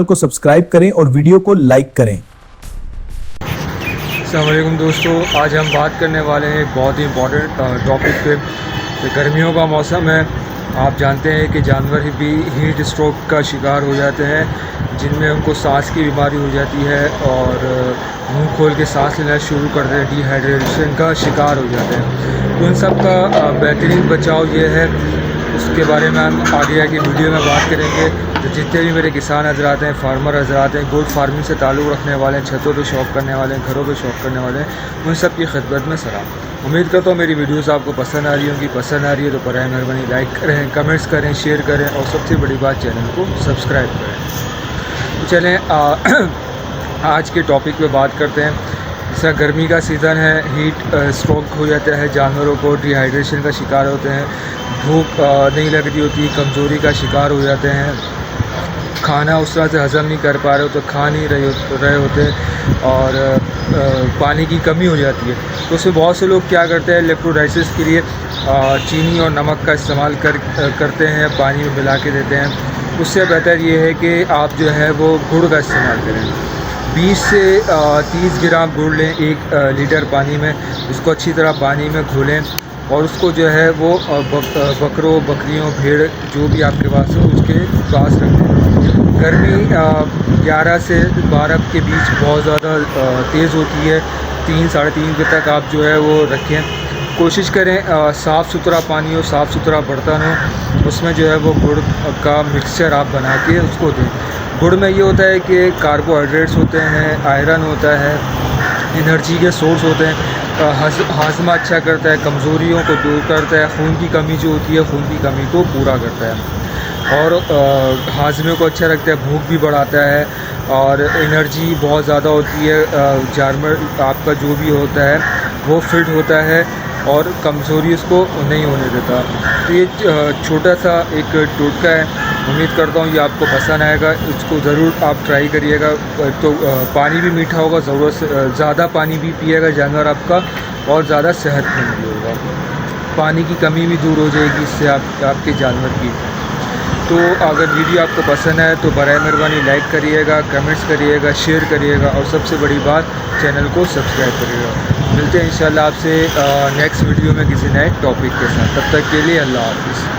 को सब्सक्राइब करें और वीडियो को लाइक करें। अस्सलाम वालेकुम दोस्तों, आज हम बात करने वाले हैं एक बहुत ही इम्पॉर्टेंट टॉपिक पे। तो गर्मियों का मौसम है, आप जानते हैं कि जानवर भी हीट स्ट्रोक का शिकार हो जाते हैं, जिनमें उनको सांस की बीमारी हो जाती है और मुंह खोल के सांस लेना शुरू कर देते हैं, डिहाइड्रेशन का शिकार हो जाते हैं। तो इन सब का बेहतरीन बचाव ये है, उसके बारे में हम आगे आगे वीडियो में बात करेंगे। तो जितने भी मेरे किसान हजरात हैं, फार्मर हजरात हैं, गोट फार्मिंग से ताल्लुक़ रखने वाले हैं, छतों पे शौक़ करने वाले हैं, घरों पे शौक़ करने वाले हैं, उन सब की खिदमत में सलाम। उम्मीद करता हूँ मेरी वीडियोस आपको पसंद आ रही होंगी। पसंद आ रही है तो बराए मेहरबानी लाइक करें, कमेंट्स करें, शेयर करें और सबसे बड़ी बात चैनल को सब्सक्राइब करें। तो चलें आज के टॉपिक पे बात करते हैं। जैसा गर्मी का सीज़न है, हीट स्ट्रोक हो जाता है, जानवरों को डिहाइड्रेशन का शिकार होते हैं, भूख नहीं लगती होती, कमज़ोरी का शिकार हो जाते हैं, खाना उस तरह से हज़म नहीं कर पा रहे हो तो खा नहीं रहे होते और पानी की कमी हो जाती है। तो उसमें बहुत से लोग क्या करते हैं, इलेक्ट्रोलाइसिस के लिए चीनी और नमक का इस्तेमाल करते हैं, पानी में मिला के देते हैं। उससे बेहतर ये है कि आप जो है वो गुड़ का इस्तेमाल करें। 20 से 30 ग्राम गुड़ लें 1 लीटर पानी में, उसको अच्छी तरह पानी में घोलें और उसको जो है वो बकरों, बकरियों, भेड़ जो भी आपके पास हो उसके पास रखें। गर्मी 11 से 12 के बीच बहुत ज़्यादा तेज़ होती है, 3 साढ़े 3 बजे तक आप जो है वो रखें। कोशिश करें साफ़ सुथरा पानी हो, साफ़ सुथरा बर्तन हो, उसमें जो है वो गुड़ का मिक्सचर आप बना के उसको दें। गुड़ में ये होता है कि कार्बोहाइड्रेट्स होते हैं, आयरन होता है, एनर्जी के सोर्स होते हैं, हाजमा अच्छा करता है, कमज़ोरियों को दूर करता है, खून की कमी जो होती है खून की कमी को पूरा करता है और हाजमे को अच्छा रखता है, भूख भी बढ़ाता है और एनर्जी बहुत ज़्यादा होती है। जानवर आपका जो भी होता है वो फिट होता है और कमज़ोरी उसको नहीं होने देता। तो ये छोटा सा एक टोटका है, उम्मीद करता हूँ ये आपको पसंद आएगा। इसको ज़रूर आप ट्राई करिएगा। तो पानी भी मीठा होगा, ज़रूरत से ज़्यादा पानी भी पिएगा जानवर आपका और ज़्यादा सेहतमंद भी होगा। पानी की कमी भी दूर हो जाएगी इससे आपके जानवर की। तो अगर वीडियो आपको पसंद आए तो बराए मेहरबानी लाइक करिएगा, कमेंट्स करिएगा, शेयर करिएगा और सबसे बड़ी बात चैनल को सब्सक्राइब करिएगा। मिलते हैं इंशाल्लाह आपसे नेक्स्ट वीडियो में किसी नए टॉपिक के साथ। तब तक के लिए अल्लाह हाफ़िज़।